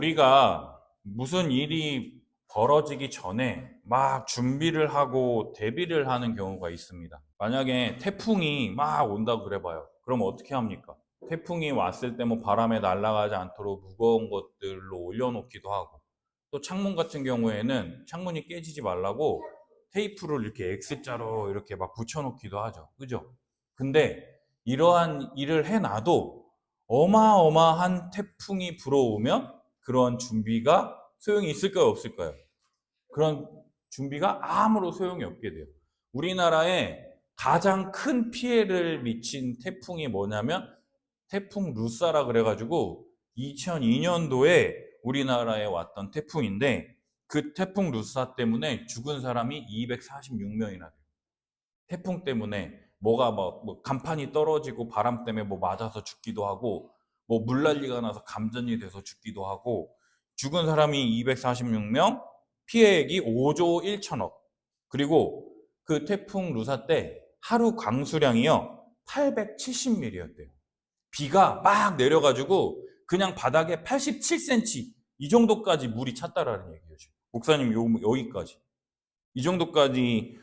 우리가 무슨 일이 벌어지기 전에 막 준비를 하고 대비를 하는 경우가 있습니다. 만약에 태풍이 막 온다고 그래봐요. 그럼 어떻게 합니까? 태풍이 왔을 때 뭐 바람에 날아가지 않도록 무거운 것들로 올려놓기도 하고, 또 창문 같은 경우에는 창문이 깨지지 말라고 테이프를 이렇게 X자로 이렇게 막 붙여놓기도 하죠. 그죠? 근데 이러한 일을 해놔도 어마어마한 태풍이 불어오면 그런 준비가 소용이 있을까요, 없을까요? 그런 준비가 아무런 소용이 없게 돼요. 우리나라에 가장 큰 피해를 미친 태풍이 뭐냐면 태풍 루사라 그래가지고 2002년도에 우리나라에 왔던 태풍인데, 그 태풍 루사 때문에 죽은 사람이 246명이나 돼요. 태풍 때문에 뭐가 뭐 간판이 떨어지고 바람 때문에 뭐 맞아서 죽기도 하고, 뭐 물난리가 나서 감전이 돼서 죽기도 하고, 죽은 사람이 246명, 피해액이 5조 1천억. 그리고 그 태풍 루사 때 하루 강수량이요 870mm였대요. 비가 막 내려가지고 그냥 바닥에 87cm 이 정도까지 물이 찼다라는 얘기죠. 목사님 여기까지. 이 정도까지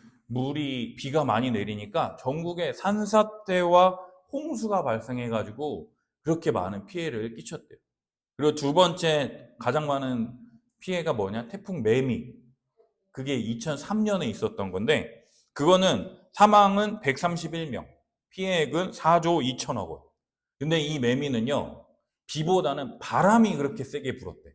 비가 많이 내리니까 전국에 산사태와 홍수가 발생해가지고 그렇게 많은 피해를 끼쳤대요. 그리고 두 번째 가장 많은 피해가 뭐냐? 태풍 매미. 그게 2003년에 있었던 건데, 그거는 사망은 131명, 피해액은 4조 2천억 원. 근데 이 매미는요, 비보다는 바람이 그렇게 세게 불었대.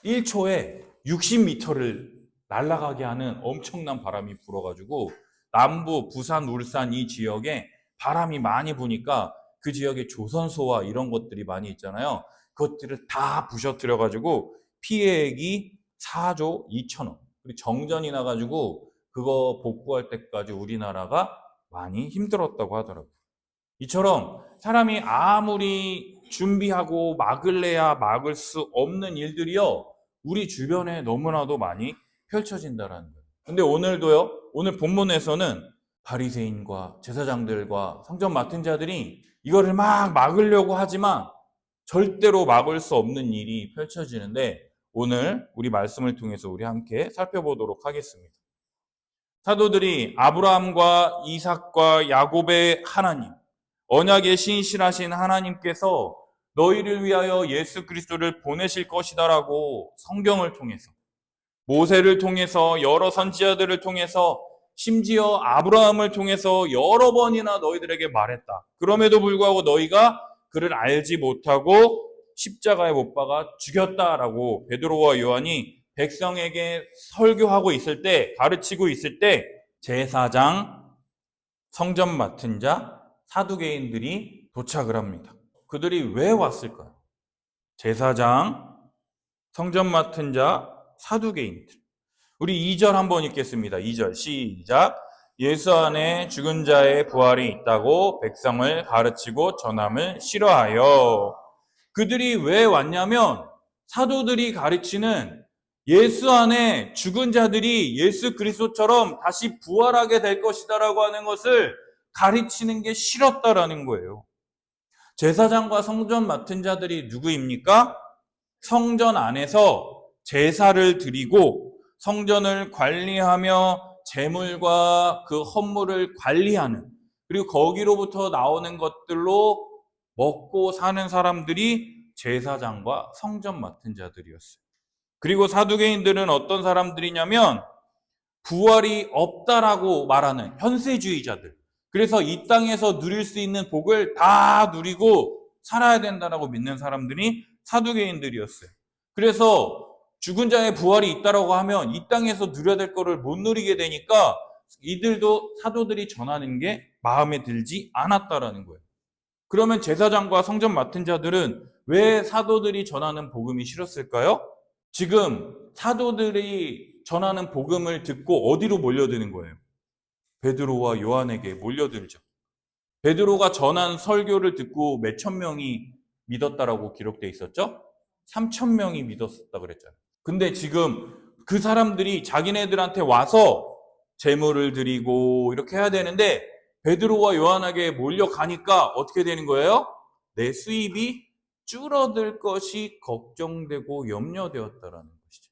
1초에 60m를 날아가게 하는 엄청난 바람이 불어가지고 남부, 부산, 울산 이 지역에 바람이 많이 부니까 그 지역에 조선소와 이런 것들이 많이 있잖아요. 그것들을 다 부셔뜨려가지고 피해액이 4조 2천억. 그리고 정전이 나가지고 그거 복구할 때까지 우리나라가 많이 힘들었다고 하더라고요. 이처럼 사람이 아무리 준비하고 막을래야 막을 수 없는 일들이요, 우리 주변에 너무나도 많이 펼쳐진다라는 거예요. 근데 오늘도요, 오늘 본문에서는 바리새인과 제사장들과 성전 맡은 자들이 이거를 막 막으려고 하지만 절대로 막을 수 없는 일이 펼쳐지는데, 오늘 우리 말씀을 통해서 우리 함께 살펴보도록 하겠습니다. 사도들이 아브라함과 이삭과 야곱의 하나님, 언약의 신실하신 하나님께서 너희를 위하여 예수 그리스도를 보내실 것이다라고 성경을 통해서, 모세를 통해서, 여러 선지자들을 통해서, 심지어 아브라함을 통해서 여러 번이나 너희들에게 말했다. 그럼에도 불구하고 너희가 그를 알지 못하고 십자가에 못 박아 죽였다라고 베드로와 요한이 백성에게 설교하고 있을 때, 가르치고 있을 때, 제사장, 성전 맡은 자, 사두개인들이 도착을 합니다. 그들이 왜 왔을까요? 제사장, 성전 맡은 자, 사두개인들. 우리 2절 한번 읽겠습니다. 2절 시작. 예수 안에 죽은 자의 부활이 있다고 백성을 가르치고 전함을 싫어하여. 그들이 왜 왔냐면 사도들이 가르치는 예수 안에 죽은 자들이 예수 그리스도처럼 다시 부활하게 될 것이다라고 하는 것을 가르치는 게 싫었다라는 거예요. 제사장과 성전 맡은 자들이 누구입니까? 성전 안에서 제사를 드리고 성전을 관리하며 재물과 그 헌물을 관리하는, 그리고 거기로부터 나오는 것들로 먹고 사는 사람들이 제사장과 성전 맡은 자들이었어요. 그리고 사두개인들은 어떤 사람들이냐면 부활이 없다라고 말하는 현세주의자들. 그래서 이 땅에서 누릴 수 있는 복을 다 누리고 살아야 된다라고 믿는 사람들이 사두개인들이었어요. 그래서 죽은 자의 부활이 있다라고 하면 이 땅에서 누려야 될 거를 못 누리게 되니까 이들도 사도들이 전하는 게 마음에 들지 않았다라는 거예요. 그러면 제사장과 성전 맡은 자들은 왜 사도들이 전하는 복음이 싫었을까요? 지금 사도들이 전하는 복음을 듣고 어디로 몰려드는 거예요? 베드로와 요한에게 몰려들죠. 베드로가 전한 설교를 듣고 몇천 명이 믿었다라고 기록되어 있었죠? 3천 명이 믿었었다 그랬잖아요. 근데 지금 그 사람들이 자기네들한테 와서 제물을 드리고 이렇게 해야 되는데 베드로와 요한에게 몰려가니까 어떻게 되는 거예요? 내 수입이 줄어들 것이 걱정되고 염려되었다라는 것이죠.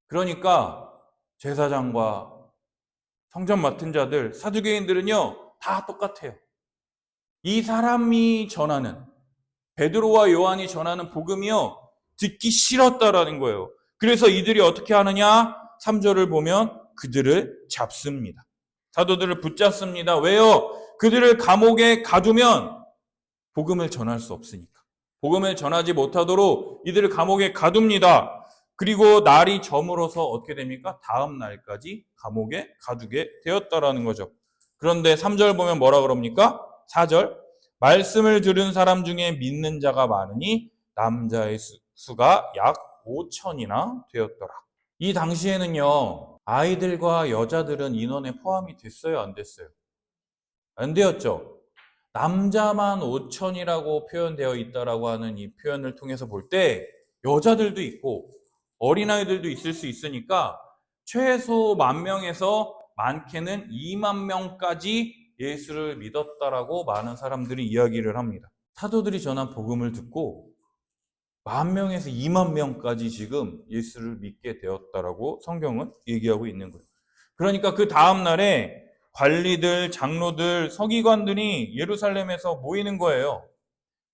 그러니까 제사장과 성전 맡은 자들, 사두개인들은요, 다 똑같아요. 이 사람이 전하는, 베드로와 요한이 전하는 복음이요, 듣기 싫었다라는 거예요. 그래서 이들이 어떻게 하느냐? 3절을 보면 그들을 잡습니다. 사도들을 붙잡습니다. 왜요? 그들을 감옥에 가두면 복음을 전할 수 없으니까. 복음을 전하지 못하도록 이들을 감옥에 가둡니다. 그리고 날이 저물어서 어떻게 됩니까? 다음 날까지 감옥에 가두게 되었다라는 거죠. 그런데 3절 보면 뭐라 그럽니까? 4절. 말씀을 들은 사람 중에 믿는 자가 많으니 남자의 수가 약 5천이나 되었더라. 이 당시에는요, 아이들과 여자들은 인원에 포함이 됐어요, 안 됐어요? 안 되었죠. 남자만 5천이라고 표현되어 있다라고 하는 이 표현을 통해서 볼 때 여자들도 있고 어린아이들도 있을 수 있으니까 최소 10,000명에서 많게는 20,000명까지 예수를 믿었다라고 많은 사람들이 이야기를 합니다. 사도들이 전한 복음을 듣고 10,000명에서 20,000명까지 지금 예수를 믿게 되었다라고 성경은 얘기하고 있는 거예요. 그러니까 그 다음 날에 관리들, 장로들, 서기관들이 예루살렘에서 모이는 거예요.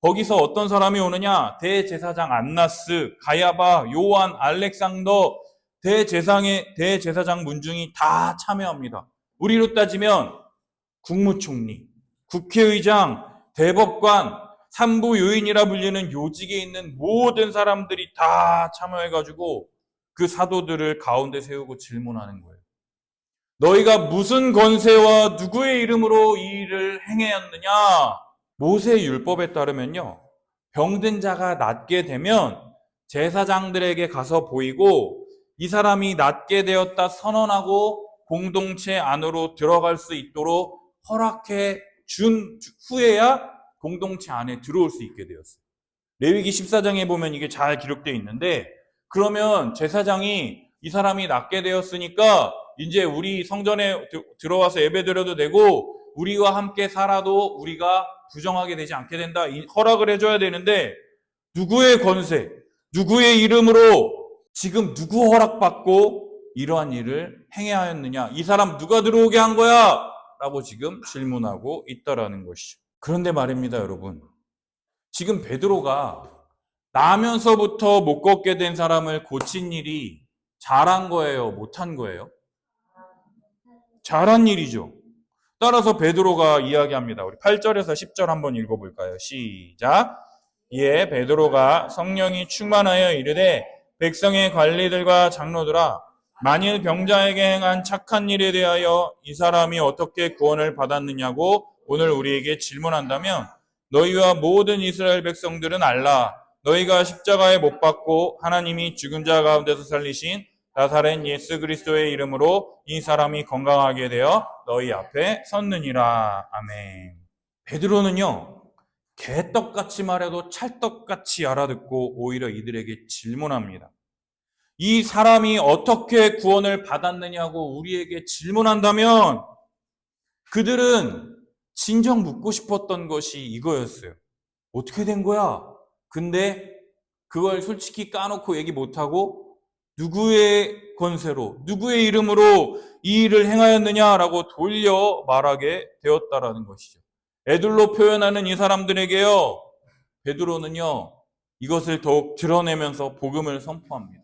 거기서 어떤 사람이 오느냐? 대제사장 안나스, 가야바, 요한, 알렉산더, 대제사장 문중이 다 참여합니다. 우리로 따지면 국무총리, 국회의장, 대법관, 삼부 요인이라 불리는 요직에 있는 모든 사람들이 다 참여해가지고 그 사도들을 가운데 세우고 질문하는 거예요. 너희가 무슨 권세와 누구의 이름으로 이 일을 행하였느냐? 모세의 율법에 따르면요, 병든 자가 낫게 되면 제사장들에게 가서 보이고 이 사람이 낫게 되었다 선언하고 공동체 안으로 들어갈 수 있도록 허락해 준 후에야 공동체 안에 들어올 수 있게 되었어요. 레위기 14장에 보면 이게 잘 기록되어 있는데, 그러면 제사장이 이 사람이 낫게 되었으니까 이제 우리 성전에 들어와서 예배드려도 되고 우리와 함께 살아도 우리가 부정하게 되지 않게 된다, 허락을 해줘야 되는데, 누구의 권세, 누구의 이름으로 지금 누구 허락받고 이러한 일을 행해야 하였느냐? 이 사람 누가 들어오게 한 거야? 라고 지금 질문하고 있다라는 것이죠. 그런데 말입니다, 여러분. 지금 베드로가 나면서부터 못 걷게 된 사람을 고친 일이 잘한 거예요? 못한 거예요? 잘한 일이죠. 따라서 베드로가 이야기합니다. 우리 8절에서 10절 한번 읽어볼까요? 시작. 이에 베드로가 성령이 충만하여 이르되 백성의 관리들과 장로들아, 만일 병자에게 행한 착한 일에 대하여 이 사람이 어떻게 구원을 받았느냐고 오늘 우리에게 질문한다면 너희와 모든 이스라엘 백성들은 알라. 너희가 십자가에 못 박고 하나님이 죽은 자 가운데서 살리신 나사렛 예수 그리스도의 이름으로 이 사람이 건강하게 되어 너희 앞에 섰느니라. 아멘. 베드로는요, 개떡같이 말해도 찰떡같이 알아듣고 오히려 이들에게 질문합니다. 이 사람이 어떻게 구원을 받았느냐고 우리에게 질문한다면 그들은 진정 묻고 싶었던 것이 이거였어요. 어떻게 된 거야? 근데 그걸 솔직히 까놓고 얘기 못하고 누구의 권세로, 누구의 이름으로 이 일을 행하였느냐라고 돌려 말하게 되었다라는 것이죠. 애들로 표현하는 이 사람들에게요, 베드로는요, 이것을 더욱 드러내면서 복음을 선포합니다.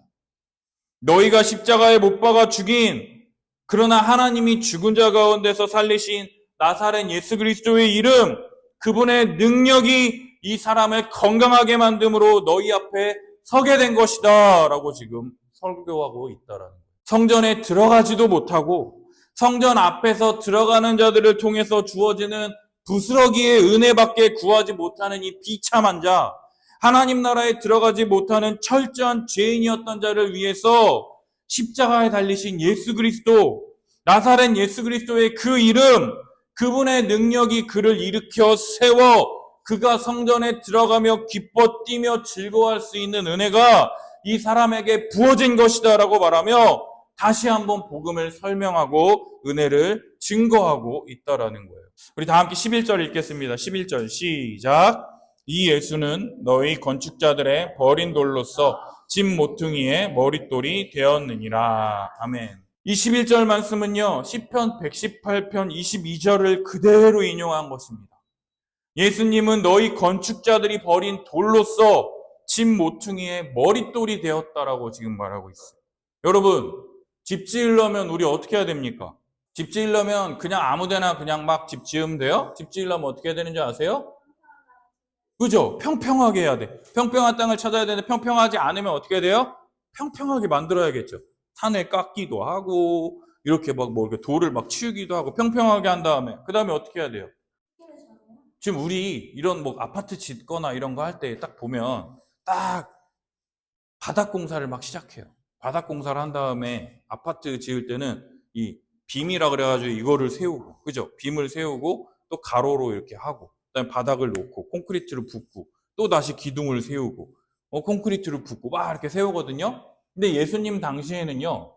너희가 십자가에 못 박아 죽인, 그러나 하나님이 죽은 자 가운데서 살리신 나사렛 예수 그리스도의 이름, 그분의 능력이 이 사람을 건강하게 만듦으로 너희 앞에 서게 된 것이다 라고 지금 설교하고 있다라는 거예요. 성전에 들어가지도 못하고 성전 앞에서 들어가는 자들을 통해서 주어지는 부스러기의 은혜밖에 구하지 못하는 이 비참한 자, 하나님 나라에 들어가지 못하는 철저한 죄인이었던 자를 위해서 십자가에 달리신 예수 그리스도, 나사렛 예수 그리스도의 그 이름, 그분의 능력이 그를 일으켜 세워 그가 성전에 들어가며 기뻐 뛰며 즐거워할 수 있는 은혜가 이 사람에게 부어진 것이다 라고 말하며 다시 한번 복음을 설명하고 은혜를 증거하고 있다라는 거예요. 우리 다 함께 11절 읽겠습니다. 11절 시작. 이 예수는 너희 건축자들의 버린 돌로서 집 모퉁이의 머릿돌이 되었느니라. 아멘. 이 11절 말씀은요, 시편 118편 22절을 그대로 인용한 것입니다. 예수님은 너희 건축자들이 버린 돌로서 집 모퉁이의 머릿돌이 되었다라고 지금 말하고 있어요. 여러분, 집 지으려면 우리 어떻게 해야 됩니까? 집 지으려면 그냥 아무데나 그냥 막 집 지으면 돼요? 집 지으려면 어떻게 해야 되는지 아세요? 그죠? 평평하게 해야 돼. 평평한 땅을 찾아야 되는데 평평하지 않으면 어떻게 해야 돼요? 평평하게 만들어야겠죠. 산을 깎기도 하고 이렇게 막 뭐 이렇게 돌을 막 치우기도 하고 평평하게 한 다음에 그 다음에 어떻게 해야 돼요? 지금 우리 이런 뭐 아파트 짓거나 이런 거 할 때 딱 보면 딱 바닥 공사를 막 시작해요. 바닥 공사를 한 다음에 아파트 지을 때는 이 빔이라 그래가지고 이거를 세우고, 그죠? 빔을 세우고 또 가로로 이렇게 하고, 그다음에 바닥을 놓고 콘크리트를 붓고 또 다시 기둥을 세우고, 콘크리트를 붓고 막 이렇게 세우거든요. 근데 예수님 당시에는요,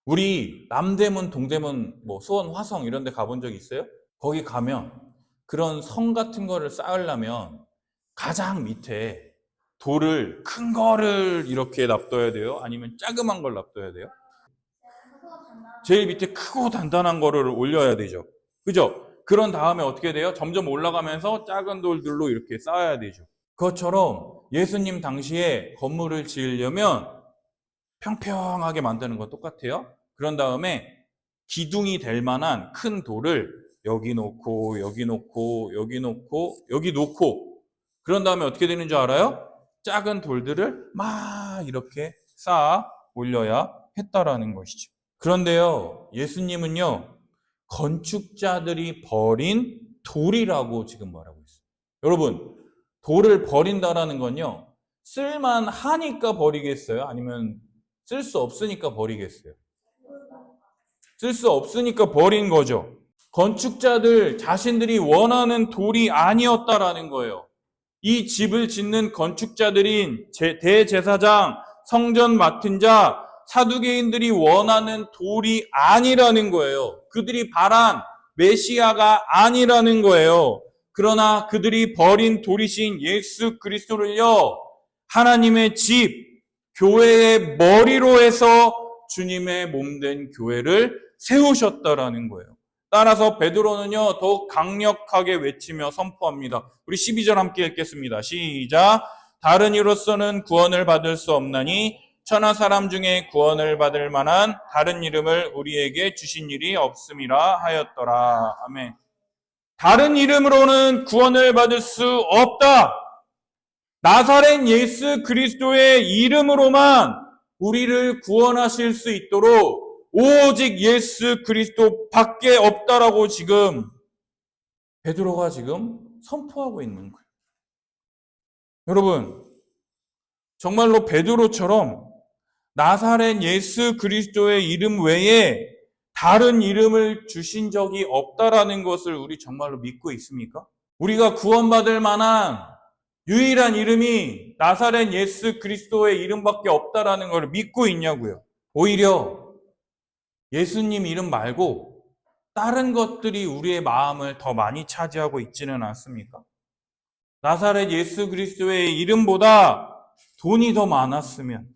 우리 남대문, 동대문, 뭐 수원, 화성 이런 데 가본 적 있어요? 거기 가면 그런 성 같은 거를 쌓으려면 가장 밑에 돌을 큰 거를 이렇게 놔둬야 돼요? 아니면 자그만 걸 놔둬야 돼요? 제일 밑에 크고 단단한 거를 올려야 되죠. 그죠? 그런 다음에 어떻게 돼요? 점점 올라가면서 작은 돌들로 이렇게 쌓아야 되죠. 그것처럼 예수님 당시에 건물을 지으려면 평평하게 만드는 거 똑같아요. 그런 다음에 기둥이 될 만한 큰 돌을 여기 놓고 여기 놓고 여기 놓고 여기 놓고 그런 다음에 어떻게 되는 줄 알아요? 작은 돌들을 막 이렇게 쌓아 올려야 했다라는 것이죠. 그런데요, 예수님은요, 건축자들이 버린 돌이라고 지금 말하고 있어요. 여러분, 돌을 버린다라는 건요, 쓸만하니까 버리겠어요? 아니면 쓸 수 없으니까 버리겠어요? 쓸 수 없으니까 버린 거죠. 건축자들 자신들이 원하는 돌이 아니었다라는 거예요. 이 집을 짓는 건축자들인 대제사장, 성전 맡은 자, 사두개인들이 원하는 돌이 아니라는 거예요. 그들이 바란 메시아가 아니라는 거예요. 그러나 그들이 버린 돌이신 예수 그리스도를요, 하나님의 집, 교회의 머리로 해서 주님의 몸된 교회를 세우셨다라는 거예요. 따라서 베드로는요, 더욱 강력하게 외치며 선포합니다. 우리 12절 함께 읽겠습니다. 시작. 다른 이로서는 구원을 받을 수 없나니 천하 사람 중에 구원을 받을 만한 다른 이름을 우리에게 주신 일이 없음이라 하였더라. 아멘. 다른 이름으로는 구원을 받을 수 없다. 나사렛 예수 그리스도의 이름으로만 우리를 구원하실 수 있도록 오직 예수 그리스도 밖에 없다라고 지금 베드로가 지금 선포하고 있는 거예요. 여러분, 정말로 베드로처럼 나사렛 예수 그리스도의 이름 외에 다른 이름을 주신 적이 없다라는 것을 우리 정말로 믿고 있습니까? 우리가 구원받을 만한 유일한 이름이 나사렛 예수 그리스도의 이름밖에 없다라는 걸 믿고 있냐고요. 오히려 예수님 이름 말고 다른 것들이 우리의 마음을 더 많이 차지하고 있지는 않습니까? 나사렛 예수 그리스도의 이름보다 돈이 더 많았으면,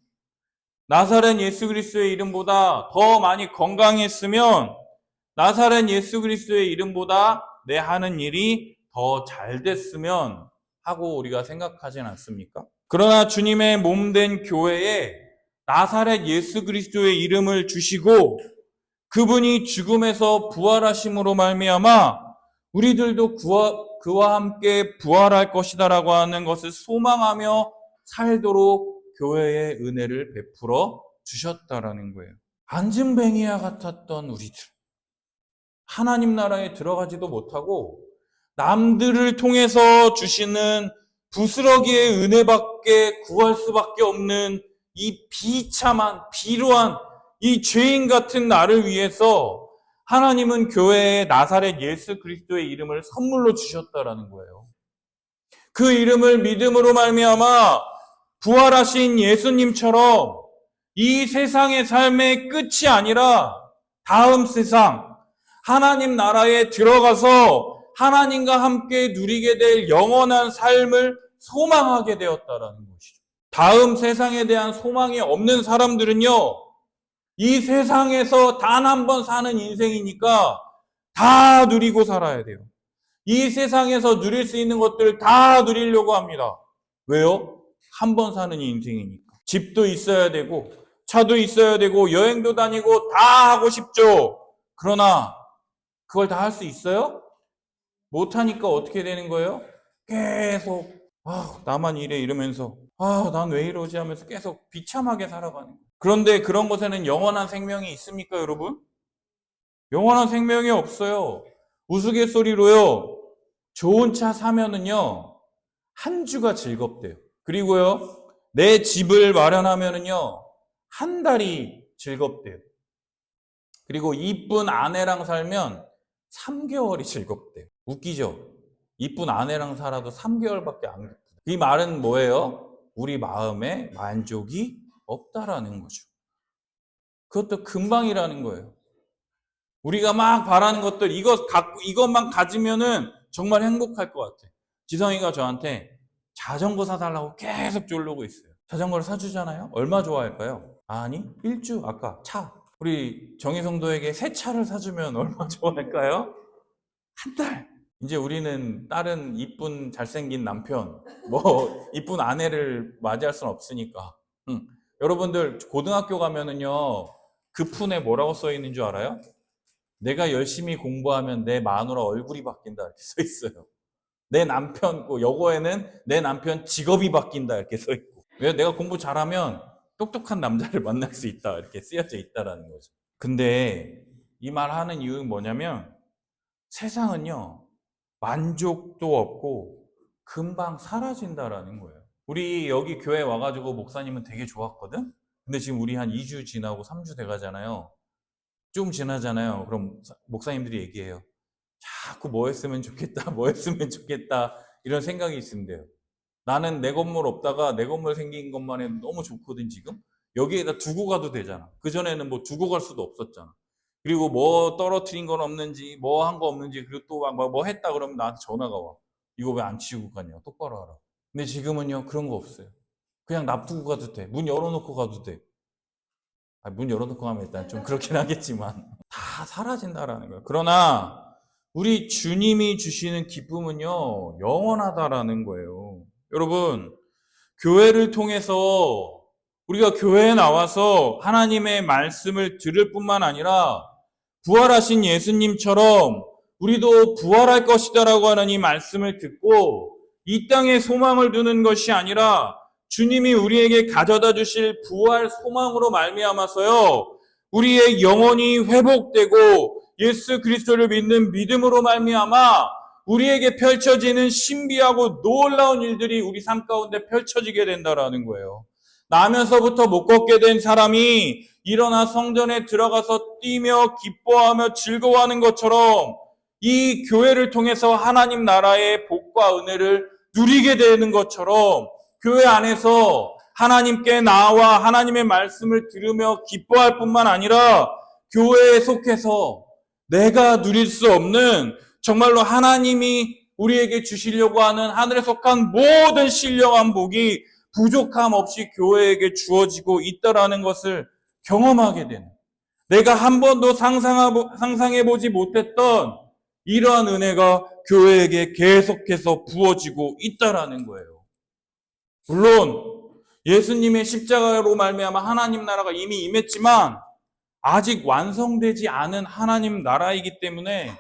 나사렛 예수 그리스도의 이름보다 더 많이 건강했으면, 나사렛 예수 그리스도의 이름보다 내 하는 일이 더 잘 됐으면 하고 우리가 생각하진 않습니까? 그러나 주님의 몸된 교회에 나사렛 예수 그리스도의 이름을 주시고 그분이 죽음에서 부활하심으로 말미암아 우리들도 그와 함께 부활할 것이다라고 하는 것을 소망하며 살도록 교회의 은혜를 베풀어 주셨다라는 거예요. 안진뱅이와 같았던 우리들, 하나님 나라에 들어가지도 못하고 남들을 통해서 주시는 부스러기의 은혜밖에 구할 수밖에 없는 이 비참한, 비루한 이 죄인 같은 나를 위해서 하나님은 교회에 나사렛 예수 그리스도의 이름을 선물로 주셨다라는 거예요. 그 이름을 믿음으로 말미암아 부활하신 예수님처럼 이 세상의 삶의 끝이 아니라 다음 세상, 하나님 나라에 들어가서 하나님과 함께 누리게 될 영원한 삶을 소망하게 되었다라는 것이죠. 다음 세상에 대한 소망이 없는 사람들은요, 이 세상에서 단 한 번 사는 인생이니까 다 누리고 살아야 돼요. 이 세상에서 누릴 수 있는 것들을 다 누리려고 합니다. 왜요? 한 번 사는 인생이니까. 집도 있어야 되고, 차도 있어야 되고, 여행도 다니고 다 하고 싶죠. 그러나 그걸 다 할 수 있어요? 못하니까 어떻게 되는 거예요? 계속 나만 이래 이러면서 난 왜 이러지 하면서 계속 비참하게 살아가는 거예요. 그런데 그런 것에는 영원한 생명이 있습니까, 여러분? 영원한 생명이 없어요. 우스갯소리로요, 좋은 차 사면은요, 한 주가 즐겁대요. 그리고요, 내 집을 마련하면은요, 한 달이 즐겁대요. 그리고 이쁜 아내랑 살면 3개월이 즐겁대요. 웃기죠? 이쁜 아내랑 살아도 3개월밖에 안 기쁘다. 이 말은 뭐예요? 우리 마음에 만족이 없다라는 거죠. 그것도 금방이라는 거예요. 우리가 막 바라는 것들, 이것만 가지면은 정말 행복할 것 같아. 지성이가 저한테 자전거 사달라고 계속 졸르고 있어요. 자전거를 사주잖아요? 얼마 좋아할까요? 아니, 아까 차. 우리 정희성도에게 새 차를 사주면 얼마 좋아할까요? 한 달. 이제 우리는 다른 이쁜 잘생긴 남편, 이쁜 아내를 맞이할 수는 없으니까. 여러분들 고등학교 가면은요, 그 푼에 뭐라고 써 있는 줄 알아요? 내가 열심히 공부하면 내 마누라 얼굴이 바뀐다 이렇게 써 있어요. 내 남편, 여고에는 내 남편 직업이 바뀐다 이렇게 써 있고. 왜? 내가 공부 잘하면 똑똑한 남자를 만날 수 있다 이렇게 쓰여져 있다라는 거죠. 근데 이 말 하는 이유는 뭐냐면 세상은요, 만족도 없고 금방 사라진다라는 거예요. 우리 여기 교회 와가지고 목사님은 되게 좋았거든? 근데 지금 우리 한 2주 지나고 3주 돼가잖아요. 좀 지나잖아요. 그럼 목사님들이 얘기해요. 자꾸 뭐 했으면 좋겠다, 뭐 했으면 좋겠다, 이런 생각이 있으면 나는 내 건물 없다가 내 건물 생긴 것만 해도 너무 좋거든, 지금? 여기에다 두고 가도 되잖아. 그전에는 뭐 두고 갈 수도 없었잖아. 그리고 뭐 떨어뜨린 건 없는지, 뭐 한 거 없는지, 그리고 또 뭐 했다 그러면 나한테 전화가 와. 이거 왜 안 치우고 가냐? 똑바로 하라. 근데 지금은요, 그런 거 없어요. 그냥 놔두고 가도 돼. 문 열어놓고 가도 돼. 문 열어놓고 가면 일단 좀 그렇긴 하겠지만 다 사라진다라는 거예요. 그러나 우리 주님이 주시는 기쁨은요, 영원하다라는 거예요. 여러분, 교회를 통해서 우리가 교회에 나와서 하나님의 말씀을 들을 뿐만 아니라 부활하신 예수님처럼 우리도 부활할 것이다라고 하는 이 말씀을 듣고 이 땅에 소망을 두는 것이 아니라 주님이 우리에게 가져다 주실 부활 소망으로 말미암아서요, 우리의 영혼이 회복되고 예수 그리스도를 믿는 믿음으로 말미암아 우리에게 펼쳐지는 신비하고 놀라운 일들이 우리 삶 가운데 펼쳐지게 된다라는 거예요. 나면서부터 못 걷게 된 사람이 일어나 성전에 들어가서 뛰며 기뻐하며 즐거워하는 것처럼 이 교회를 통해서 하나님 나라의 복과 은혜를 누리게 되는 것처럼 교회 안에서 하나님께 나와 하나님의 말씀을 들으며 기뻐할 뿐만 아니라 교회에 속해서 내가 누릴 수 없는 정말로 하나님이 우리에게 주시려고 하는 하늘에 속한 모든 신령한 복이 부족함 없이 교회에게 주어지고 있다라는 것을 경험하게 되는, 내가 한 번도 상상해보지 못했던 이러한 은혜가 교회에게 계속해서 부어지고 있다라는 거예요. 물론 예수님의 십자가로 말미암아 하나님 나라가 이미 임했지만 아직 완성되지 않은 하나님 나라이기 때문에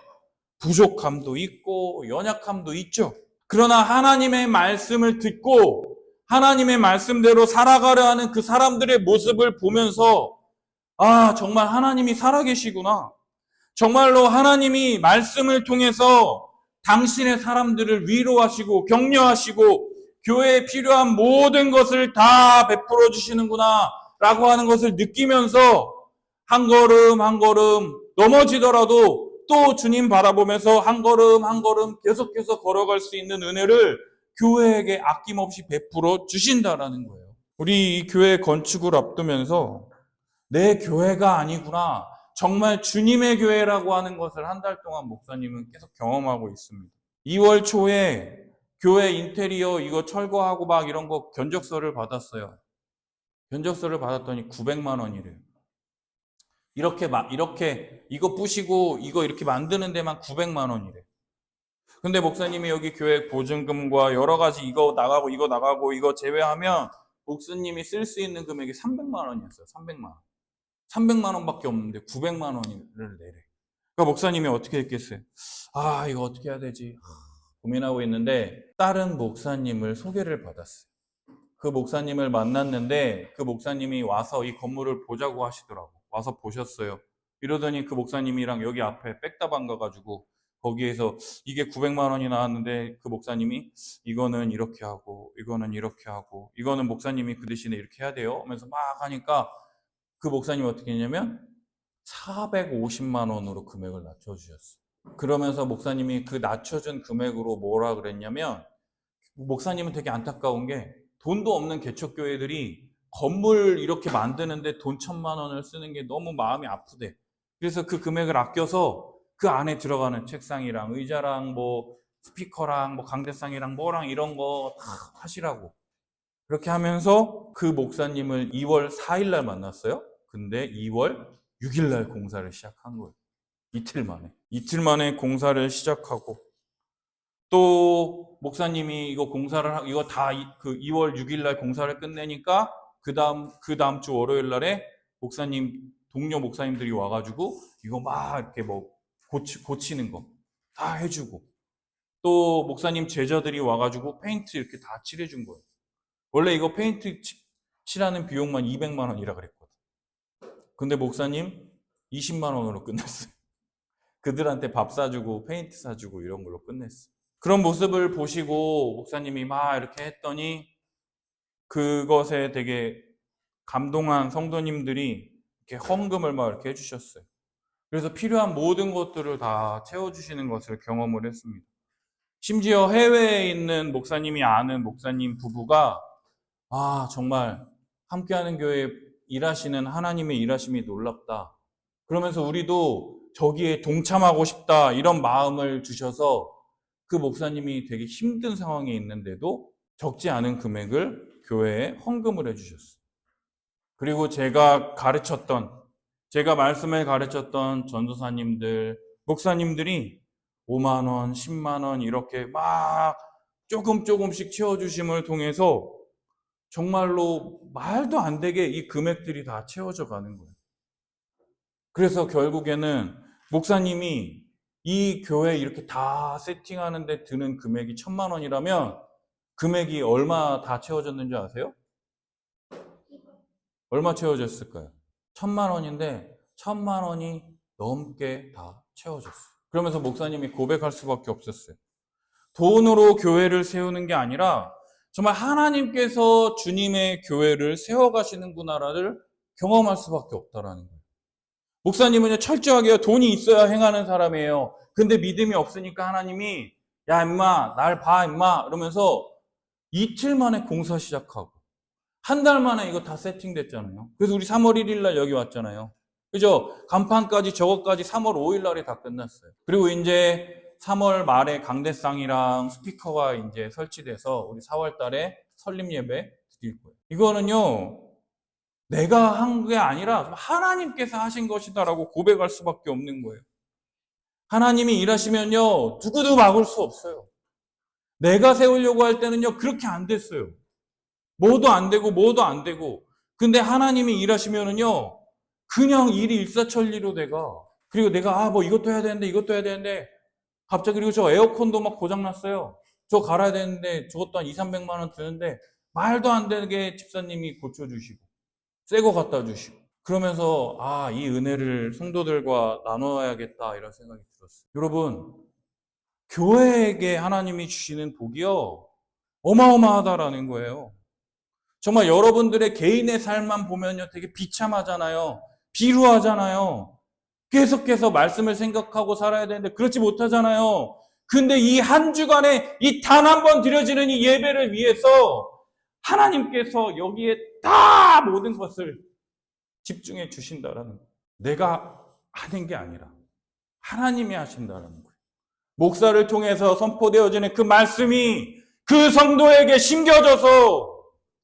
부족함도 있고 연약함도 있죠. 그러나 하나님의 말씀을 듣고 하나님의 말씀대로 살아가려 하는 그 사람들의 모습을 보면서 정말 하나님이 살아계시구나. 정말로 하나님이 말씀을 통해서 당신의 사람들을 위로하시고 격려하시고 교회에 필요한 모든 것을 다 베풀어 주시는구나 라고 하는 것을 느끼면서 한 걸음 한 걸음 넘어지더라도 또 주님 바라보면서 한 걸음 한 걸음 계속해서 걸어갈 수 있는 은혜를 교회에게 아낌없이 베풀어 주신다라는 거예요. 우리 이 교회 건축을 앞두면서 내 교회가 아니구나, 정말 주님의 교회라고 하는 것을 한 달 동안 목사님은 계속 경험하고 있습니다. 2월 초에 교회 인테리어 이거 철거하고 막 이런 거 견적서를 받았어요. 견적서를 받았더니 900만 원이래요. 이렇게 이거 부시고 이거 이렇게 만드는 데만 900만 원이래. 근데 목사님이 여기 교회 보증금과 여러 가지 이거 나가고 이거 제외하면 목사님이 쓸 수 있는 금액이 300만 원이었어요. 300만 원. 300만 원밖에 없는데 900만 원을 내래. 그러니까 목사님이 어떻게 했겠어요? 아, 이거 어떻게 해야 되지? 고민하고 있는데 다른 목사님을 소개를 받았어요. 그 목사님을 만났는데 그 목사님이 와서 이 건물을 보자고 하시더라고. 와서 보셨어요. 이러더니 그 목사님이랑 여기 앞에 백다방 가가지고 거기에서 이게 900만 원이 나왔는데 그 목사님이 이거는 이렇게 하고 이거는 이렇게 하고 이거는 목사님이 그 대신에 이렇게 해야 돼요 하면서 막 하니까 그 목사님이 어떻게 했냐면 450만 원으로 금액을 낮춰주셨어요. 그러면서 목사님이 그 낮춰준 금액으로 뭐라 그랬냐면 목사님은 되게 안타까운 게 돈도 없는 개척교회들이 건물 이렇게 만드는데 돈 1,000만 원을 쓰는 게 너무 마음이 아프대. 그래서 그 금액을 아껴서 그 안에 들어가는 책상이랑 의자랑 뭐 스피커랑 뭐 강대상이랑 뭐랑 이런 거 다 하시라고. 그렇게 하면서 그 목사님을 2월 4일 날 만났어요. 근데 2월 6일 날 공사를 시작한 거예요. 이틀 만에 공사를 시작하고 또 목사님이 이거 다 그 2월 6일 날 공사를 끝내니까 그 다음 주 월요일 날에 동료 목사님들이 와가지고 이거 막 이렇게 뭐 고치는 거 다 해주고 또 목사님 제자들이 와가지고 페인트 이렇게 다 칠해준 거예요. 원래 이거 페인트 칠하는 비용만 200만 원이라 그랬거든. 근데 목사님 20만 원으로 끝냈어요. 그들한테 밥 사주고 페인트 사주고 이런 걸로 끝냈어요. 그런 모습을 보시고 목사님이 막 이렇게 했더니 그것에 되게 감동한 성도님들이 이렇게 헌금을 막 이렇게 해주셨어요. 그래서 필요한 모든 것들을 다 채워주시는 것을 경험을 했습니다. 심지어 해외에 있는 목사님이 아는 목사님 부부가 정말 함께하는 교회에 일하시는 하나님의 일하심이 놀랍다. 그러면서 우리도 저기에 동참하고 싶다 이런 마음을 주셔서 그 목사님이 되게 힘든 상황에 있는데도 적지 않은 금액을 교회에 헌금을 해주셨어요. 그리고 제가 말씀을 가르쳤던 전도사님들, 목사님들이 5만 원, 10만 원 이렇게 막 조금씩 채워주심을 통해서 정말로 말도 안 되게 이 금액들이 다 채워져 가는 거예요. 그래서 결국에는 목사님이 이 교회 이렇게 다 세팅하는데 드는 금액이 1,000만 원이라면 금액이 얼마 다 채워졌는지 아세요? 얼마 채워졌을까요? 1,000만 원인데 1,000만 원이 넘게 다 채워졌어요. 그러면서 목사님이 고백할 수밖에 없었어요. 돈으로 교회를 세우는 게 아니라 정말 하나님께서 주님의 교회를 세워가시는구나를 경험할 수밖에 없다라는 거예요. 목사님은 철저하게 돈이 있어야 행하는 사람이에요. 근데 믿음이 없으니까 하나님이 야 임마 날 봐 임마 이러면서 이틀 만에 공사 시작하고 한 달 만에 이거 다 세팅됐잖아요. 그래서 우리 3월 1일 날 여기 왔잖아요. 그죠? 간판까지 저것까지 3월 5일 날에 다 끝났어요. 그리고 이제 3월 말에 강대상이랑 스피커가 이제 설치돼서 우리 4월 달에 설립 예배 드릴 거예요. 이거는요, 내가 한 게 아니라 하나님께서 하신 것이다라고 고백할 수밖에 없는 거예요. 하나님이 일하시면요, 누구도 막을 수 없어요. 내가 세우려고 할 때는요, 그렇게 안 됐어요. 뭐도 안 되고. 근데 하나님이 일하시면은요, 그냥 일이 일사천리로 돼가. 그리고 내가, 뭐 이것도 해야 되는데, 갑자기 그리고 저 에어컨도 막 고장났어요. 저 갈아야 되는데, 저것도 한 2, 300만 원 드는데, 말도 안 되게 집사님이 고쳐주시고, 새 거 갖다 주시고. 그러면서, 이 은혜를 성도들과 나눠야겠다, 이런 생각이 들었어요. 여러분, 교회에게 하나님이 주시는 복이요, 어마어마하다라는 거예요. 정말 여러분들의 개인의 삶만 보면요, 되게 비참하잖아요. 비루하잖아요. 계속해서 말씀을 생각하고 살아야 되는데 그렇지 못하잖아요. 근데 이 한 주간에 이 단 한 번 드려지는 이 예배를 위해서 하나님께서 여기에 다 모든 것을 집중해 주신다라는 거예요. 내가 하는 게 아니라 하나님이 하신다는 거예요. 목사를 통해서 선포되어지는 그 말씀이 그 성도에게 심겨져서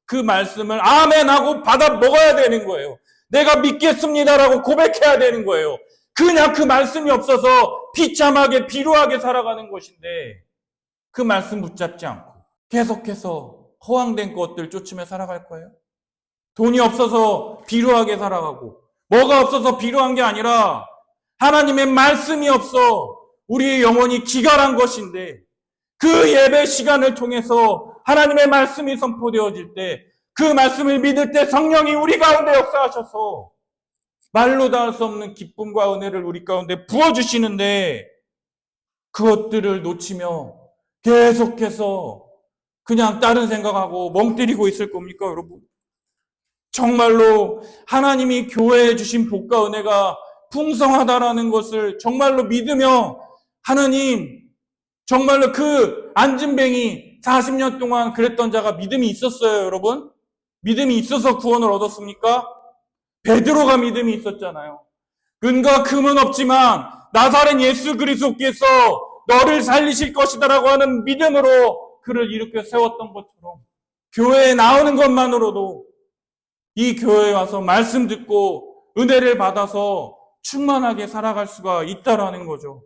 그 말씀을 아멘하고 받아 먹어야 되는 거예요. 내가 믿겠습니다라고 고백해야 되는 거예요. 그냥 그 말씀이 없어서 비참하게 비루하게 살아가는 것인데 그 말씀 붙잡지 않고 계속해서 허황된 것들 쫓으며 살아갈 거예요. 돈이 없어서 비루하게 살아가고 뭐가 없어서 비루한 게 아니라 하나님의 말씀이 없어 우리의 영혼이 기갈한 것인데 그 예배 시간을 통해서 하나님의 말씀이 선포되어질 때 그 말씀을 믿을 때 성령이 우리 가운데 역사하셔서 말로 다 할 수 없는 기쁨과 은혜를 우리 가운데 부어주시는데 그것들을 놓치며 계속해서 그냥 다른 생각하고 멍 때리고 있을 겁니까, 여러분? 정말로 하나님이 교회에 주신 복과 은혜가 풍성하다라는 것을 정말로 믿으며 하나님, 정말로 그 안진뱅이 40년 동안 그랬던 자가 믿음이 있었어요, 여러분? 믿음이 있어서 구원을 얻었습니까? 베드로가 믿음이 있었잖아요. 은과 금은 없지만 나사렛 예수 그리스도께서 너를 살리실 것이다라고 하는 믿음으로 그를 일으켜 세웠던 것처럼 교회에 나오는 것만으로도 이 교회에 와서 말씀 듣고 은혜를 받아서 충만하게 살아갈 수가 있다라는 거죠.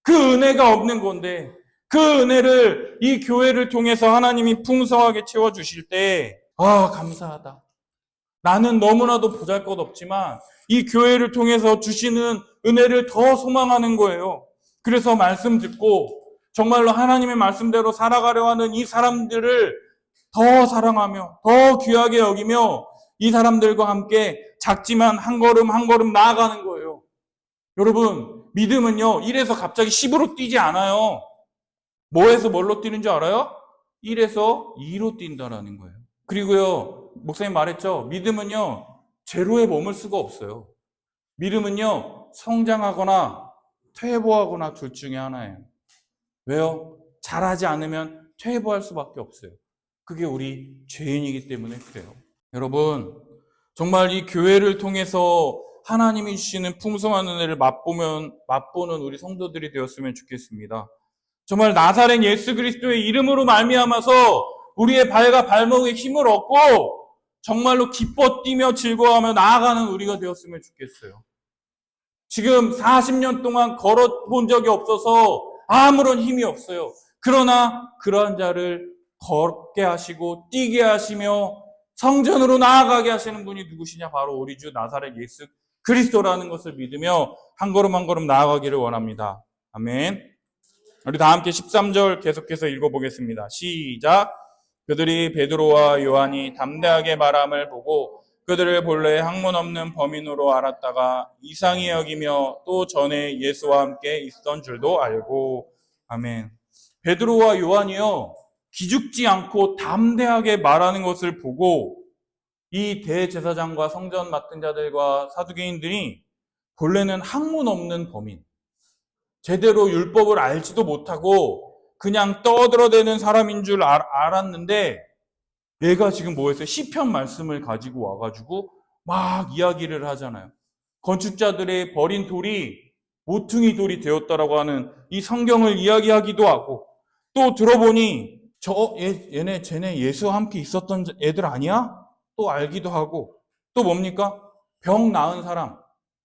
그 은혜가 없는 건데 그 은혜를 이 교회를 통해서 하나님이 풍성하게 채워주실 때 감사하다. 나는 너무나도 보잘것없지만 이 교회를 통해서 주시는 은혜를 더 소망하는 거예요. 그래서 말씀 듣고 정말로 하나님의 말씀대로 살아가려 하는 이 사람들을 더 사랑하며 더 귀하게 여기며 이 사람들과 함께 작지만 한 걸음 한 걸음 나아가는 거예요. 여러분, 믿음은요 1에서 갑자기 10으로 뛰지 않아요. 뭐에서 뭘로 뛰는 줄 알아요? 1에서 2로 뛴다라는 거예요. 그리고요, 목사님 말했죠. 믿음은요, 제로에 머물 수가 없어요. 믿음은요, 성장하거나 퇴보하거나 둘 중에 하나예요. 왜요? 잘하지 않으면 퇴보할 수밖에 없어요. 그게 우리 죄인이기 때문에 그래요. 여러분, 정말 이 교회를 통해서 하나님이 주시는 풍성한 은혜를 맛보는 우리 성도들이 되었으면 좋겠습니다. 정말 나사렛 예수 그리스도의 이름으로 말미암아서 우리의 발과 발목에 힘을 얻고 정말로 기뻐 뛰며 즐거워하며 나아가는 우리가 되었으면 좋겠어요. 지금 40년 동안 걸어본 적이 없어서 아무런 힘이 없어요. 그러나 그러한 자를 걷게 하시고 뛰게 하시며 성전으로 나아가게 하시는 분이 누구시냐? 바로 우리 주 나사렛 예수 그리스도라는 것을 믿으며 한 걸음 한 걸음 나아가기를 원합니다. 아멘. 우리 다 함께 13절 계속해서 읽어보겠습니다. 시작. 그들이 베드로와 요한이 담대하게 말함을 보고 그들을 본래 학문 없는 범인으로 알았다가 이상히 여기며 또 전에 예수와 함께 있었던 줄도 알고. 아멘. 베드로와 요한이요 기죽지 않고 담대하게 말하는 것을 보고 이 대제사장과 성전 맡은 자들과 사두개인들이 본래는 학문 없는 범인, 제대로 율법을 알지도 못하고 그냥 떠들어대는 사람인 줄 알았는데 얘가 지금 뭐였어요? 시편 말씀을 가지고 와가지고 막 이야기를 하잖아요. 건축자들의 버린 돌이 모퉁이 돌이 되었다라고 하는 이 성경을 이야기하기도 하고 또 들어보니 쟤네 예수와 함께 있었던 애들 아니야? 또 알기도 하고 또 뭡니까? 병 나은 사람,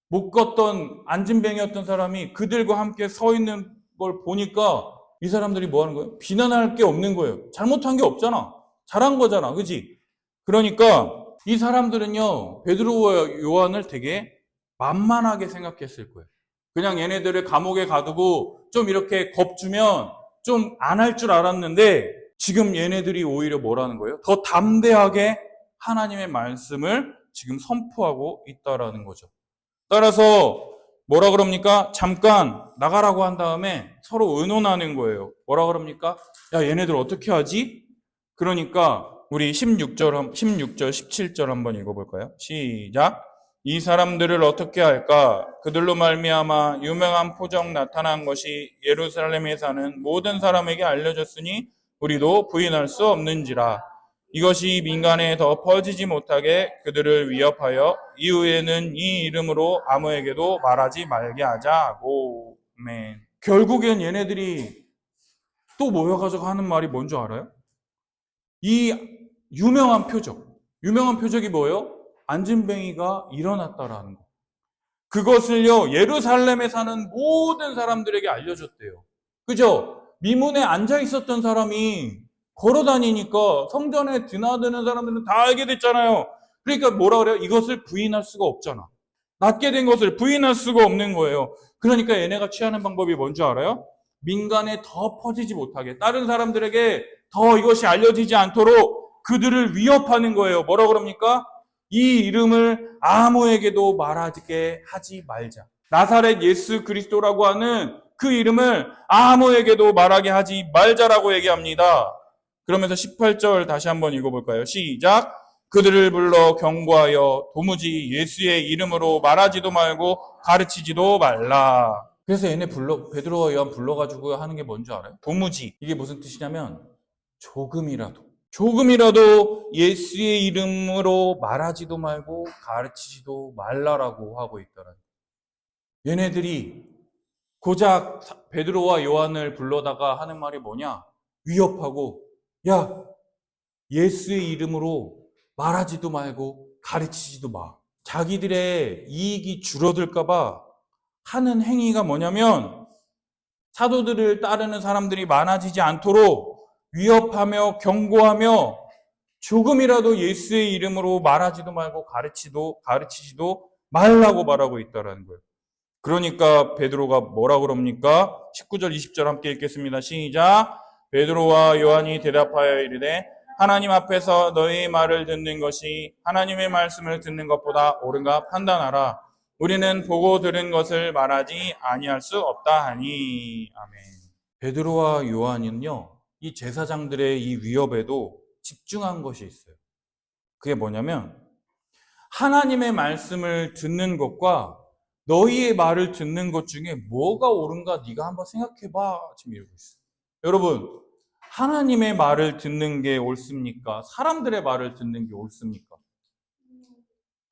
못 걷던 안진뱅이였던 사람이 그들과 함께 서 있는 걸 보니까 이 사람들이 뭐 하는 거예요? 비난할 게 없는 거예요. 잘못한 게 없잖아. 잘한 거잖아. 그지? 그러니까 이 사람들은요, 베드로와 요한을 되게 만만하게 생각했을 거예요. 그냥 얘네들을 감옥에 가두고 좀 이렇게 겁주면 좀 안 할 줄 알았는데 지금 얘네들이 오히려 뭐라는 거예요? 더 담대하게 하나님의 말씀을 지금 선포하고 있다라는 거죠. 따라서 뭐라 그럽니까? 잠깐 나가라고 한 다음에 서로 의논하는 거예요. 뭐라 그럽니까? 야, 얘네들 어떻게 하지? 그러니까 우리 16절, 17절 한번 읽어볼까요? 시작. 이 사람들을 어떻게 할까? 그들로 말미암아 유명한 표적 나타난 것이 예루살렘에 사는 모든 사람에게 알려졌으니 우리도 부인할 수 없는지라. 이것이 민간에 더 퍼지지 못하게 그들을 위협하여 이후에는 이 이름으로 아무에게도 말하지 말게 하자고. 아멘. 결국엔 얘네들이 또 모여가지고 하는 말이 뭔 줄 알아요? 이 유명한 표적이 뭐예요? 안진뱅이가 일어났다라는 거. 그것을요, 예루살렘에 사는 모든 사람들에게 알려줬대요. 그죠? 미문에 앉아 있었던 사람이 걸어 다니니까 성전에 드나드는 사람들은 다 알게 됐잖아요. 그러니까 뭐라 그래요? 이것을 부인할 수가 없잖아. 낫게 된 것을 부인할 수가 없는 거예요. 그러니까 얘네가 취하는 방법이 뭔지 알아요? 민간에 더 퍼지지 못하게, 다른 사람들에게 더 이것이 알려지지 않도록 그들을 위협하는 거예요. 뭐라 그럽니까? 이 이름을 아무에게도 말하게 하지 말자. 나사렛 예수 그리스도라고 하는 그 이름을 아무에게도 말하게 하지 말자라고 얘기합니다. 그러면서 18절 다시 한번 읽어볼까요? 시작. 그들을 불러 경고하여 도무지 예수의 이름으로 말하지도 말고 가르치지도 말라. 그래서 얘네 베드로와 요한 불러가지고 하는 게 뭔지 알아요? 도무지. 이게 무슨 뜻이냐면 조금이라도 예수의 이름으로 말하지도 말고 가르치지도 말라라고 하고 있더라. 얘네들이 고작 베드로와 요한을 불러다가 하는 말이 뭐냐? 위협하고, 야, 예수의 이름으로 말하지도 말고 가르치지도 마. 자기들의 이익이 줄어들까봐 하는 행위가 뭐냐면 사도들을 따르는 사람들이 많아지지 않도록 위협하며 경고하며 조금이라도 예수의 이름으로 말하지도 말고 가르치지도 말라고 말하고 있다는 거예요. 그러니까 베드로가 뭐라 그럽니까? 19절 20절 함께 읽겠습니다. 시작. 베드로와 요한이 대답하여 이르되 하나님 앞에서 너희의 말을 듣는 것이 하나님의 말씀을 듣는 것보다 옳은가 판단하라. 우리는 보고 들은 것을 말하지 아니할 수 없다 하니. 아멘. 베드로와 요한은요, 이 제사장들의 이 위협에도 집중한 것이 있어요. 그게 뭐냐면 하나님의 말씀을 듣는 것과 너희의 말을 듣는 것 중에 뭐가 옳은가 네가 한번 생각해봐. 지금 이러고 있어요. 여러분, 하나님의 말을 듣는 게 옳습니까? 사람들의 말을 듣는 게 옳습니까?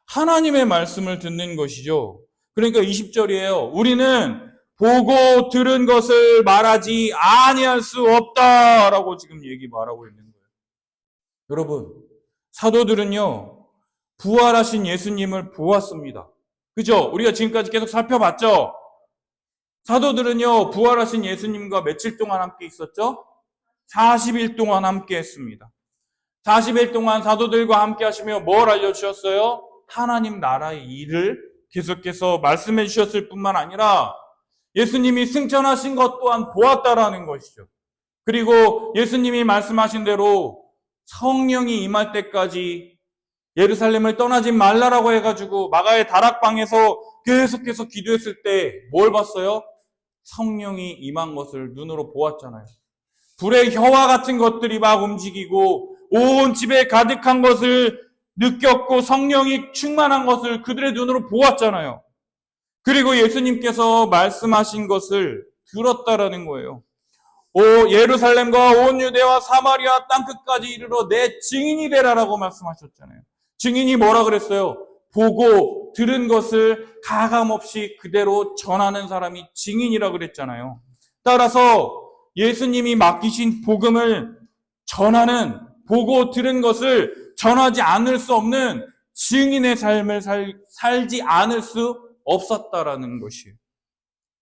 하나님의 말씀을 듣는 것이죠. 그러니까 20절이에요. 우리는 보고 들은 것을 말하지 아니할 수 없다라고 지금 말하고 있는 거예요. 여러분, 사도들은요, 부활하신 예수님을 보았습니다. 그죠? 우리가 지금까지 계속 살펴봤죠? 사도들은요, 부활하신 예수님과 며칠 동안 함께 있었죠? 40일 동안 함께 했습니다. 40일 동안 사도들과 함께 하시며 뭘 알려주셨어요? 하나님 나라의 일을 계속해서 말씀해 주셨을 뿐만 아니라 예수님이 승천하신 것 또한 보았다라는 것이죠. 그리고 예수님이 말씀하신 대로 성령이 임할 때까지 예루살렘을 떠나지 말라라고 해가지고 마가의 다락방에서 계속해서 기도했을 때 뭘 봤어요? 성령이 임한 것을 눈으로 보았잖아요. 불의 혀와 같은 것들이 막 움직이고 온 집에 가득한 것을 느꼈고 성령이 충만한 것을 그들의 눈으로 보았잖아요. 그리고 예수님께서 말씀하신 것을 들었다라는 거예요. 예루살렘과 온 유대와 사마리아 땅끝까지 이르러 내 증인이 되라라고 말씀하셨잖아요. 증인이 뭐라 그랬어요? 보고 들은 것을 가감없이 그대로 전하는 사람이 증인이라 그랬잖아요. 따라서 예수님이 맡기신 복음을 전하는, 보고 들은 것을 전하지 않을 수 없는 증인의 삶을 살지 않을 수 없었다라는 것이에요.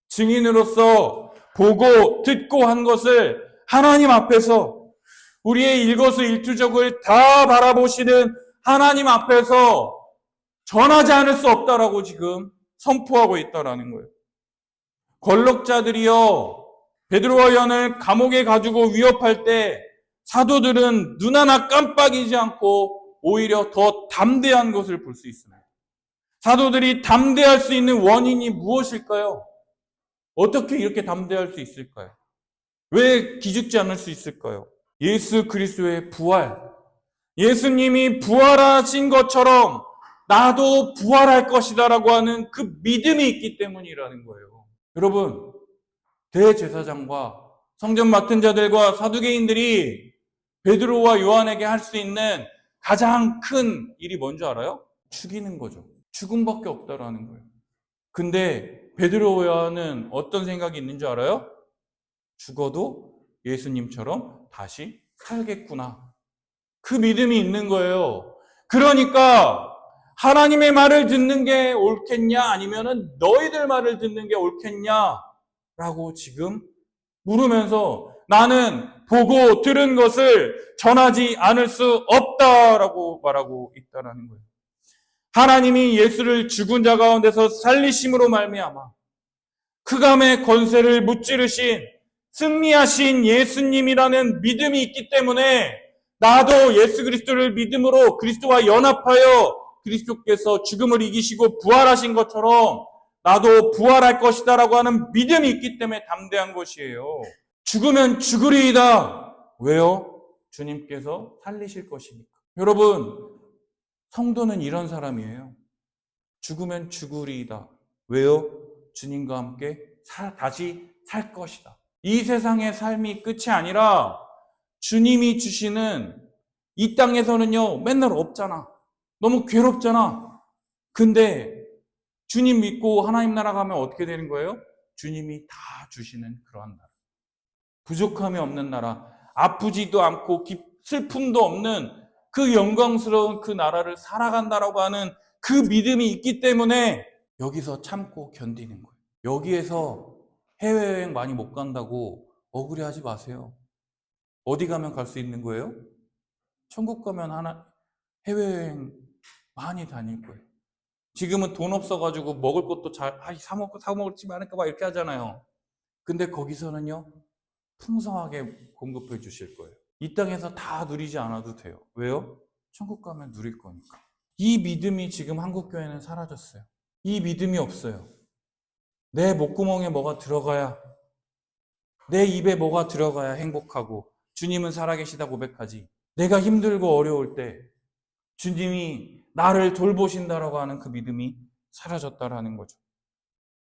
증인으로서 보고 듣고 한 것을 하나님 앞에서 우리의 일거수일투족을 다 바라보시는 하나님 앞에서 전하지 않을 수 없다라고 지금 선포하고 있다라는 거예요. 권력자들이요, 베드로와 요한을 감옥에 가지고 위협할 때 사도들은 눈 하나 깜빡이지 않고 오히려 더 담대한 것을 볼 수 있습니다. 사도들이 담대할 수 있는 원인이 무엇일까요? 어떻게 이렇게 담대할 수 있을까요? 왜 기죽지 않을 수 있을까요? 예수 그리스도의 부활. 예수님이 부활하신 것처럼 나도 부활할 것이다라고 하는 그 믿음이 있기 때문이라는 거예요. 여러분, 대제사장과 성전 맡은 자들과 사두개인들이 베드로와 요한에게 할 수 있는 가장 큰 일이 뭔지 알아요? 죽이는 거죠. 죽음밖에 없다라는 거예요. 근데 베드로와 요한은 어떤 생각이 있는 줄 알아요? 죽어도 예수님처럼 다시 살겠구나. 그 믿음이 있는 거예요. 그러니까 하나님의 말을 듣는 게 옳겠냐 아니면은 너희들 말을 듣는 게 옳겠냐라고 지금 물으면서 나는 보고 들은 것을 전하지 않을 수 없다라고 말하고 있다라는 거예요. 하나님이 예수를 죽은 자 가운데서 살리심으로 말미암아 흑암의 권세를 무찌르신 승리하신 예수님이라는 믿음이 있기 때문에 나도 예수 그리스도를 믿음으로 그리스도와 연합하여 그리스도께서 죽음을 이기시고 부활하신 것처럼 나도 부활할 것이다라고 하는 믿음이 있기 때문에 담대한 것이에요. 죽으면 죽으리이다. 왜요? 주님께서 살리실 것이니까. 여러분, 성도는 이런 사람이에요. 죽으면 죽으리이다. 왜요? 주님과 함께 다시 살 것이다. 이 세상의 삶이 끝이 아니라 주님이 주시는 이 땅에서는요, 맨날 없잖아. 너무 괴롭잖아. 근데 주님 믿고 하나님 나라 가면 어떻게 되는 거예요? 주님이 다 주시는 그러한 나라. 부족함이 없는 나라. 아프지도 않고 슬픔도 없는 그 영광스러운 그 나라를 살아간다라고 하는 그 믿음이 있기 때문에 여기서 참고 견디는 거예요. 여기에서 해외여행 많이 못 간다고 억울해하지 마세요. 어디 가면 갈 수 있는 거예요? 천국 가면 해외여행 많이 다닐 거예요. 지금은 돈 없어가지고 먹을 것도 사 먹을지 않을까봐 이렇게 하잖아요. 근데 거기서는요, 풍성하게 공급해 주실 거예요. 이 땅에서 다 누리지 않아도 돼요. 왜요? 천국 가면 누릴 거니까. 이 믿음이 지금 한국교회는 사라졌어요. 이 믿음이 없어요. 내 목구멍에 뭐가 들어가야, 내 입에 뭐가 들어가야 행복하고 주님은 살아계시다 고백하지. 내가 힘들고 어려울 때 주님이 나를 돌보신다라고 하는 그 믿음이 사라졌다라는 거죠.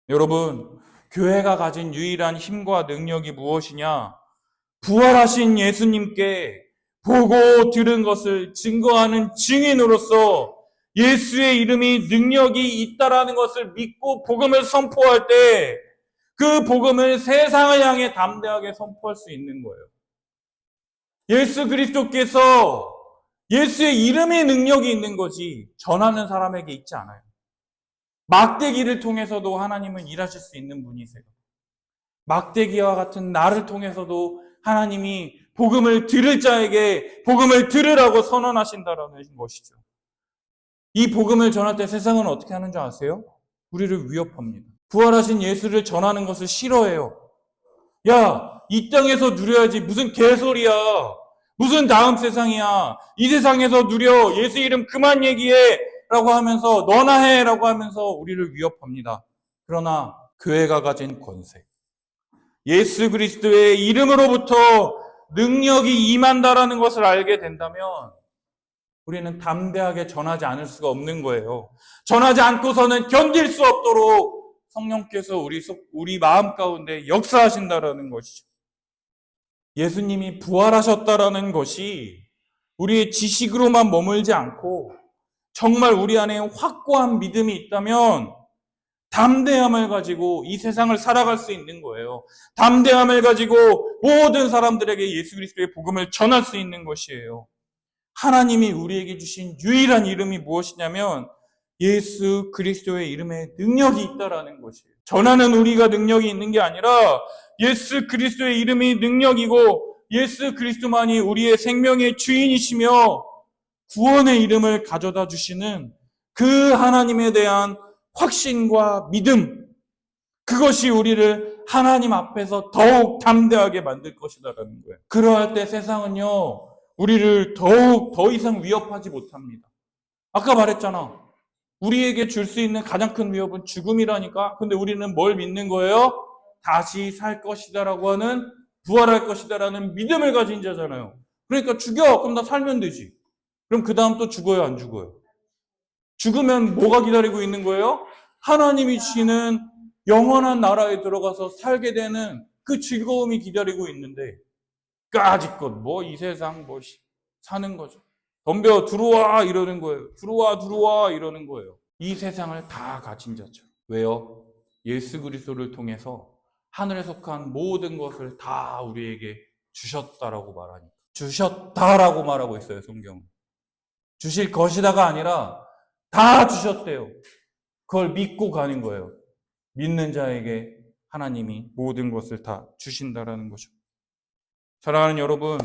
여러분, 교회가 가진 유일한 힘과 능력이 무엇이냐? 부활하신 예수님께 보고 들은 것을 증거하는 증인으로서 예수의 이름이 능력이 있다라는 것을 믿고 복음을 선포할 때 그 복음을 세상을 향해 담대하게 선포할 수 있는 거예요. 예수 그리스도께서 예수의 이름의 능력이 있는 거지 전하는 사람에게 있지 않아요. 막대기를 통해서도 하나님은 일하실 수 있는 분이세요. 막대기와 같은 나를 통해서도 하나님이 복음을 들을 자에게 복음을 들으라고 선언하신다라는 것이죠. 이 복음을 전할 때 세상은 어떻게 하는 줄 아세요? 우리를 위협합니다. 부활하신 예수를 전하는 것을 싫어해요. 야, 이 땅에서 누려야지. 무슨 개소리야. 무슨 다음 세상이야. 이 세상에서 누려. 예수 이름 그만 얘기해. 라고 하면서 너나 해. 라고 하면서 우리를 위협합니다. 그러나 교회가 가진 권세, 예수 그리스도의 이름으로부터 능력이 임한다라는 것을 알게 된다면 우리는 담대하게 전하지 않을 수가 없는 거예요. 전하지 않고서는 견딜 수 없도록 성령께서 우리 마음 가운데 역사하신다라는 것이죠. 예수님이 부활하셨다라는 것이 우리의 지식으로만 머물지 않고 정말 우리 안에 확고한 믿음이 있다면 담대함을 가지고 이 세상을 살아갈 수 있는 거예요. 담대함을 가지고 모든 사람들에게 예수 그리스도의 복음을 전할 수 있는 것이에요. 하나님이 우리에게 주신 유일한 이름이 무엇이냐면 예수 그리스도의 이름에 능력이 있다라는 것이에요. 전하는 우리가 능력이 있는 게 아니라 예수 그리스도의 이름이 능력이고 예수 그리스도만이 우리의 생명의 주인이시며 구원의 이름을 가져다 주시는 그 하나님에 대한 확신과 믿음, 그것이 우리를 하나님 앞에서 더욱 담대하게 만들 것이다라는 거예요. 그러할 때 세상은요, 우리를 더 이상 위협하지 못합니다. 아까 말했잖아. 우리에게 줄 수 있는 가장 큰 위협은 죽음이라니까. 근데 우리는 뭘 믿는 거예요? 다시 살 것이다라고 하는, 부활할 것이다라는 믿음을 가진 자잖아요. 그러니까 죽여. 그럼 나 살면 되지. 그럼 그 다음 또 죽어요, 안 죽어요? 죽으면 뭐가 기다리고 있는 거예요? 하나님이 주시는 영원한 나라에 들어가서 살게 되는 그 즐거움이 기다리고 있는데 까짓것 뭐 이 세상 뭐 사는 거죠. 덤벼 들어와 이러는 거예요. 들어와 이러는 거예요. 이 세상을 다 가진 자죠. 왜요? 예수 그리스도를 통해서 하늘에 속한 모든 것을 다 우리에게 주셨다라고 말하니까. 주셨다라고 말하고 있어요, 성경은. 주실 것이다가 아니라 다 주셨대요. 그걸 믿고 가는 거예요. 믿는 자에게 하나님이 모든 것을 다 주신다라는 거죠. 사랑하는 여러분,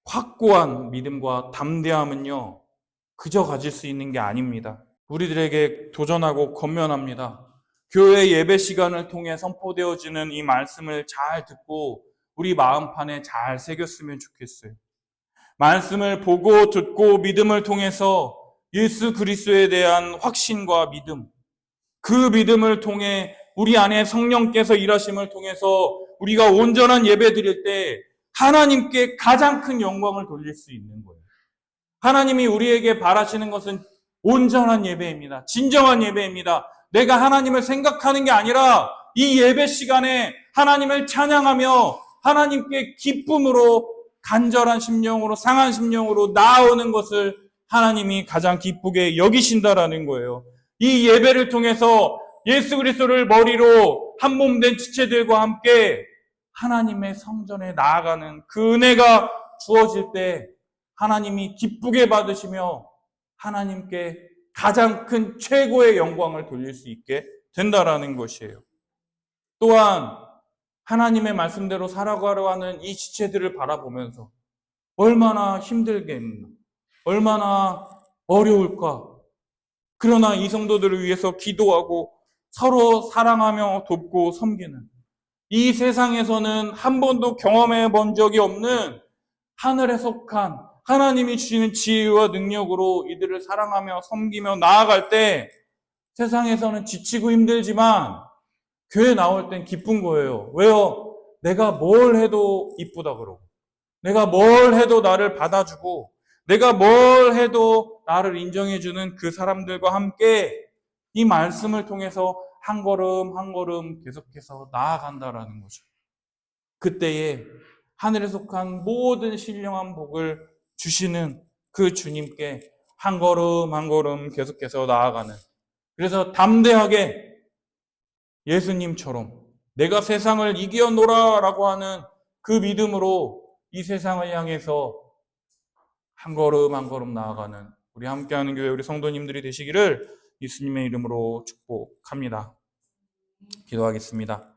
확고한 믿음과 담대함은요, 그저 가질 수 있는 게 아닙니다. 우리들에게 도전하고 권면합니다. 교회 예배 시간을 통해 선포되어지는 이 말씀을 잘 듣고 우리 마음판에 잘 새겼으면 좋겠어요. 말씀을 보고 듣고 믿음을 통해서 예수 그리스도에 대한 확신과 믿음, 그 믿음을 통해 우리 안에 성령께서 일하심을 통해서 우리가 온전한 예배 드릴 때 하나님께 가장 큰 영광을 돌릴 수 있는 거예요. 하나님이 우리에게 바라시는 것은 온전한 예배입니다. 진정한 예배입니다. 내가 하나님을 생각하는 게 아니라 이 예배 시간에 하나님을 찬양하며 하나님께 기쁨으로 간절한 심령으로 상한 심령으로 나아오는 것을 하나님이 가장 기쁘게 여기신다라는 거예요. 이 예배를 통해서 예수 그리스도를 머리로 한 몸 된 지체들과 함께 하나님의 성전에 나아가는 그 은혜가 주어질 때 하나님이 기쁘게 받으시며 하나님께 가장 큰 최고의 영광을 돌릴 수 있게 된다라는 것이에요. 또한 하나님의 말씀대로 살아가려 하는 이 지체들을 바라보면서 얼마나 힘들겠나, 얼마나 어려울까. 그러나 이 성도들을 위해서 기도하고 서로 사랑하며 돕고 섬기는 이 세상에서는 한 번도 경험해 본 적이 없는 하늘에 속한 하나님이 주시는 지혜와 능력으로 이들을 사랑하며 섬기며 나아갈 때 세상에서는 지치고 힘들지만 교회 나올 땐 기쁜 거예요. 왜요? 내가 뭘 해도 이쁘다 그러고 내가 뭘 해도 나를 받아주고 내가 뭘 해도 나를 인정해주는 그 사람들과 함께 이 말씀을 통해서 한 걸음 한 걸음 계속해서 나아간다라는 거죠. 그때에 하늘에 속한 모든 신령한 복을 주시는 그 주님께 한 걸음 한 걸음 계속해서 나아가는, 그래서 담대하게 예수님처럼 내가 세상을 이겨노라 라고 하는 그 믿음으로 이 세상을 향해서 한 걸음 한 걸음 나아가는 우리 함께하는 교회 우리 성도님들이 되시기를 예수님의 이름으로 축복합니다. 기도하겠습니다.